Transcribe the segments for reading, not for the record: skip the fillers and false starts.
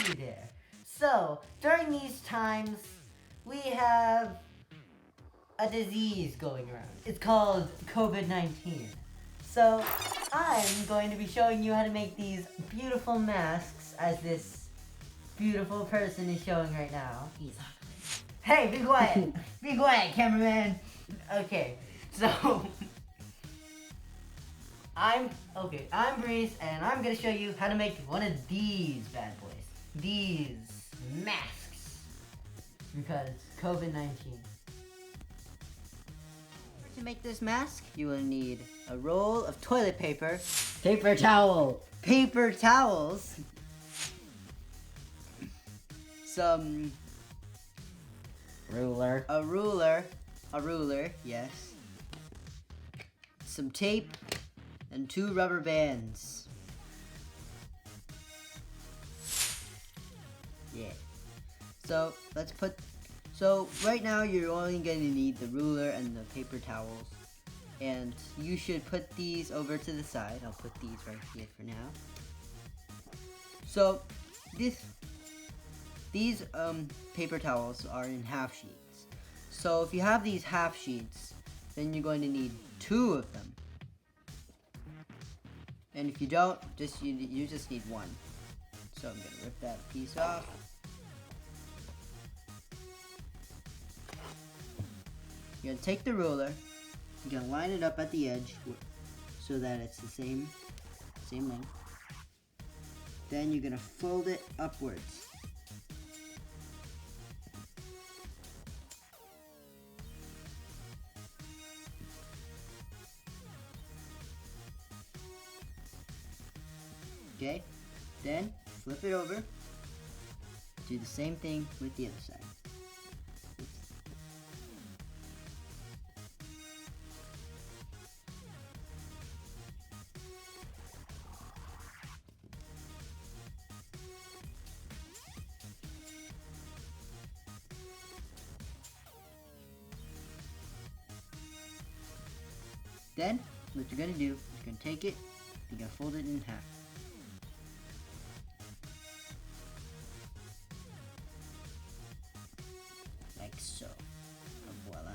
you there. So, during these times, we have a disease going around. It's called COVID-19. So, I'm going to be showing you how to make these beautiful masks as this beautiful person is showing right now. He's ugly. Hey, be quiet! Be quiet, cameraman! Okay, so... I'm Breeze, and I'm gonna show you how to make one of these bad boys. These masks. Because COVID-19. To make this mask, you will need a roll of toilet paper, Paper towel. paper towels, some Ruler. a ruler, yes, some tape, and 2 rubber bands. Yeah. So right now you're only going to need the ruler and the paper towels. And you should put these over to the side. I'll put these right here for now. So these paper towels are in half sheets. So if you have these half sheets, then you're going to need 2 of them. And if you don't, you just need 1. So I'm gonna rip that piece off. You're gonna take the ruler. You're gonna line it up at the edge so that it's the same length. Then you're gonna fold it upwards. Okay, then flip it over. Do the same thing with the other side. Then, what you're gonna do, you're gonna take it, you're gonna fold it in half. Like so. Voila.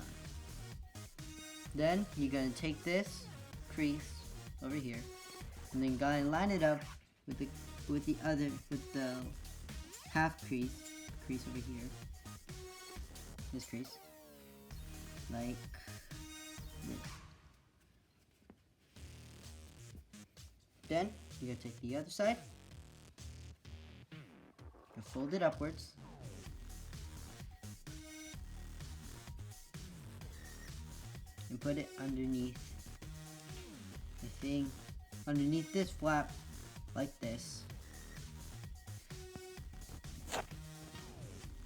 Then you're gonna take this crease over here, and then gotta line it up with the half crease over here. This crease, like this. Then you're gonna take the other side, and fold it upwards. And put it underneath the thing, underneath this flap, like this.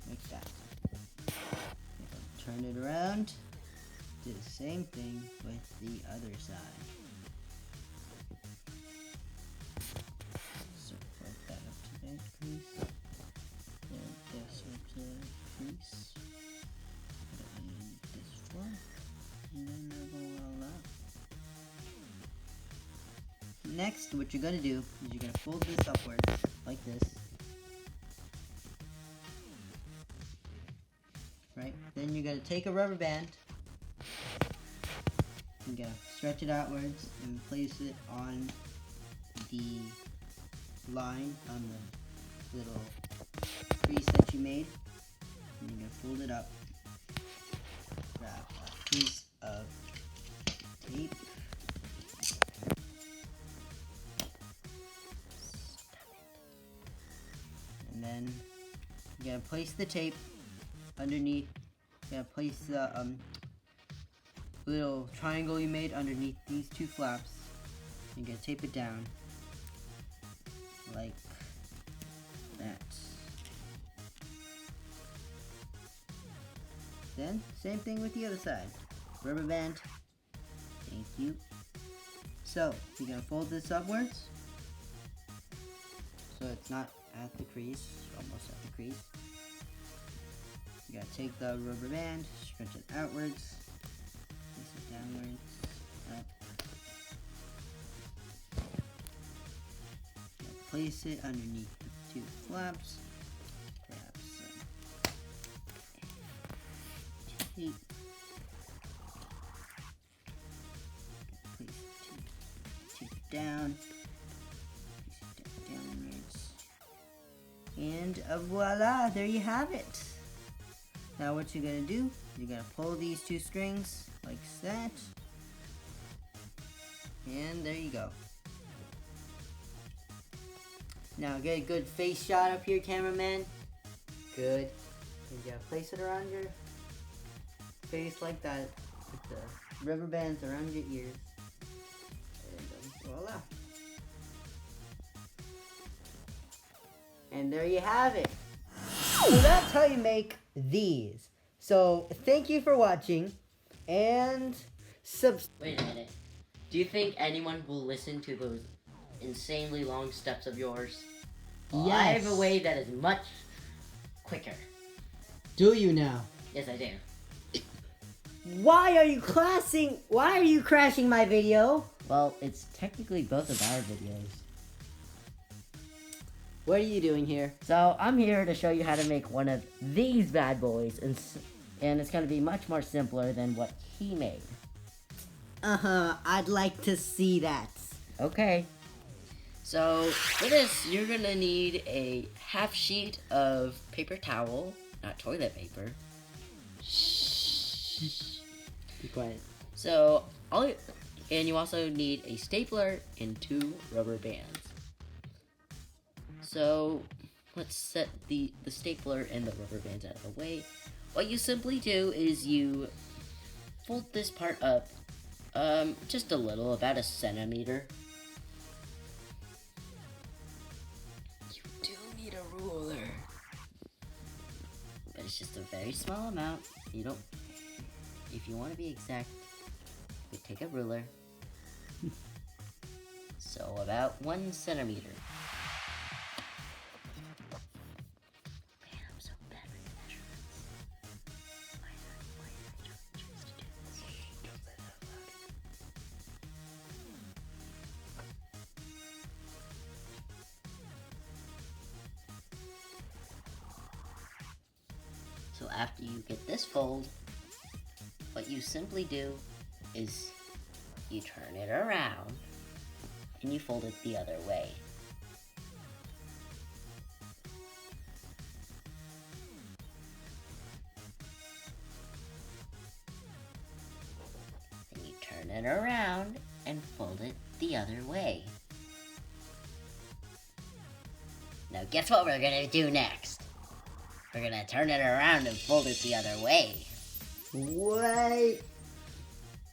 Like that. Turn it around. Do the same thing with the other side. So put that up to that crease. And this up to that crease. Put it underneath this one. And then voila. Next, what you're gonna do is you're gonna fold this upwards like this. Right? Then you're gonna take a rubber band. You're gonna stretch it outwards and place it on the line on the little crease that you made. And you're gonna fold it up. Grab a piece of tape. And then you're gonna place the tape underneath. You're gonna place the little triangle you made underneath these 2 flaps. You're gonna tape it down like that. Then, same thing with the other side. Rubber band. Thank you. So, you're gonna fold this upwards. So it's not at the crease, almost at the crease. You gotta take the rubber band, stretch it outwards, place it downwards, up. Place it underneath the 2 flaps, tape. Place tape down. Place it downwards. And voila, there you have it. Now what you're gonna do, you're gonna pull these two strings like that. And there you go. Now get a good face shot up here, cameraman. Good. And you gotta place it around your face like that. With the rubber bands around your ears. And voila. And there you have it. So that's how you make these. So thank you for watching. And Wait a minute. Do you think anyone will listen to those insanely long steps of yours? Well, I have a way that is much quicker. Do you now? Yes, I do. Why are you crashing my video? Well, it's technically both of our videos. What are you doing here? So I'm here to show you how to make one of these bad boys, and it's going to be much more simpler than what he made. I'd like to see that. Okay. So, for this, you're gonna need a half sheet of paper towel, not toilet paper. Shh. Be quiet. So, and you also need a stapler and 2 rubber bands. So, let's set the stapler and the rubber bands out of the way. What you simply do is you fold this part up just a little, about a centimeter. You do need a ruler, but it's just a very small amount. You don't, if you want to be exact, you take a ruler. So about 1 centimeter. Man, I'm so bad with measurements. Why did I choose to do this? Don't say that out loud. So after you get this fold, what you simply do is you turn it around and you fold it the other way. Then you turn it around and fold it the other way. Now guess what we're gonna do next? We're gonna turn it around and fold it the other way. What?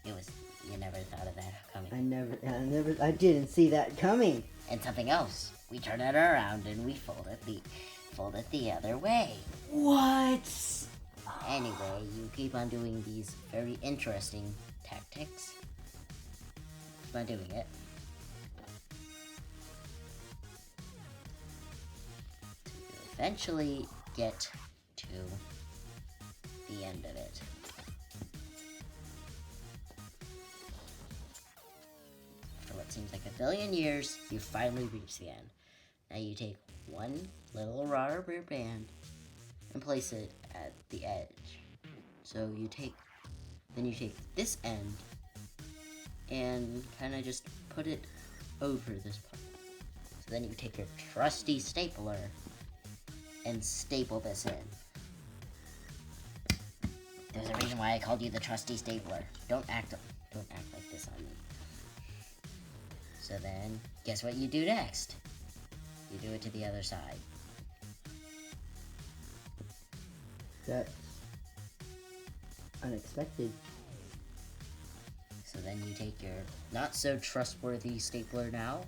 You never thought of that coming. I didn't see that coming. And something else. We turn it around and we fold it the other way. What? Anyway, you keep on doing these very interesting tactics. Keep on doing it. To eventually get to the end of it. For what seems like a billion years, you finally reach the end. Now you take one little rubber band and place it at the edge. So you take this end and kind of just put it over this part. So then you take your trusty stapler and staple this in. There's a reason why I called you the trusty stapler. Don't act like this on me. So then, guess what you do next? You do it to the other side. That's unexpected. So then you take your not so trustworthy stapler now,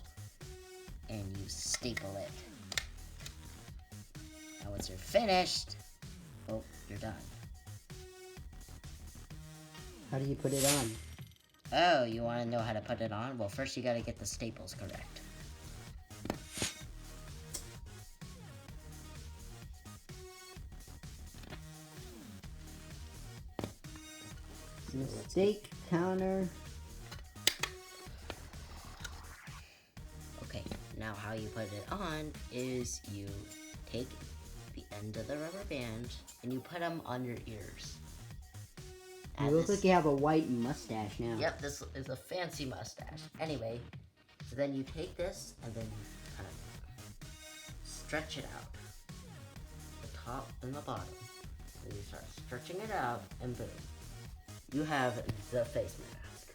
and you staple it. Now once you're finished, oh, you're done. How do you put it on? Oh, you want to know how to put it on? Well, first you gotta get the staples correct. Mistake counter. Okay, now how you put it on is you take the end of the rubber band and you put them on your ears. You add look this. like you have a white mustache now. Yep, this is a fancy mustache. Anyway, so then you take this and then you kind of stretch it out. The top and the bottom. Then you start stretching it out and boom. You have the face mask.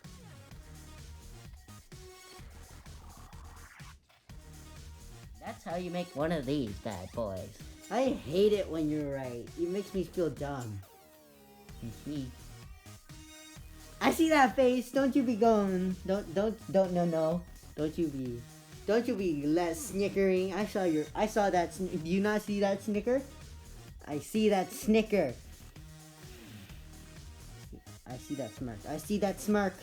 That's how you make one of these bad boys. I hate it when you're right. It makes me feel dumb. I see that face. Don't you be going. Don't no. Don't you be less snickering. I saw that. Do you not see that snicker? I see that snicker. I see that smirk. I see that smirk.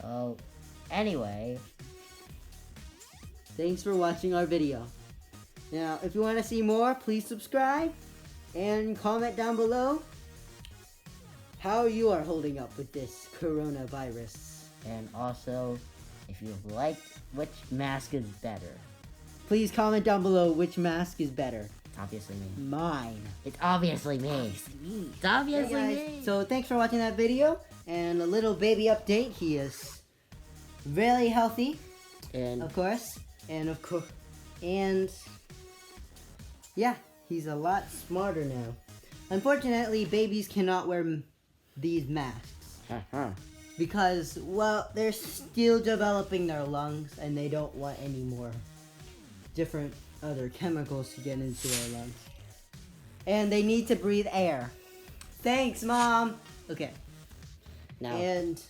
Oh, anyway. Thanks for watching our video. Now, if you want to see more, please subscribe and comment down below how you are holding up with this coronavirus. And also, if you liked which mask is better. Please comment down below which mask is better. Obviously me. Mine. It's obviously me. It's obviously Hey me. guys, so thanks for watching that video. And a little baby update. He is really healthy, And of course. And yeah, he's a lot smarter now. Unfortunately, babies cannot wear these masks. Because, well, they're still developing their lungs and they don't want any more different other chemicals to get into their lungs. And they need to breathe air. Thanks, Mom! Okay. now, And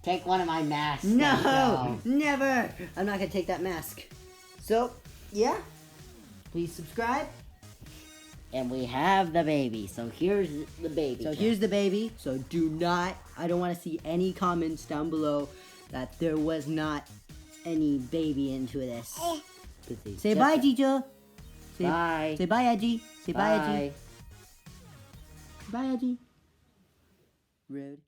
take one of my masks. no! Never! I'm not gonna take that mask. So, yeah. Please subscribe. And we have the baby. So here's the baby. So here's the baby. So I don't want to see any comments down below that there was not any baby into this. Say bye, teacher. Bye. Say bye, Edgy. Say bye, Edgy. Bye. Bye, Edgy. Rude.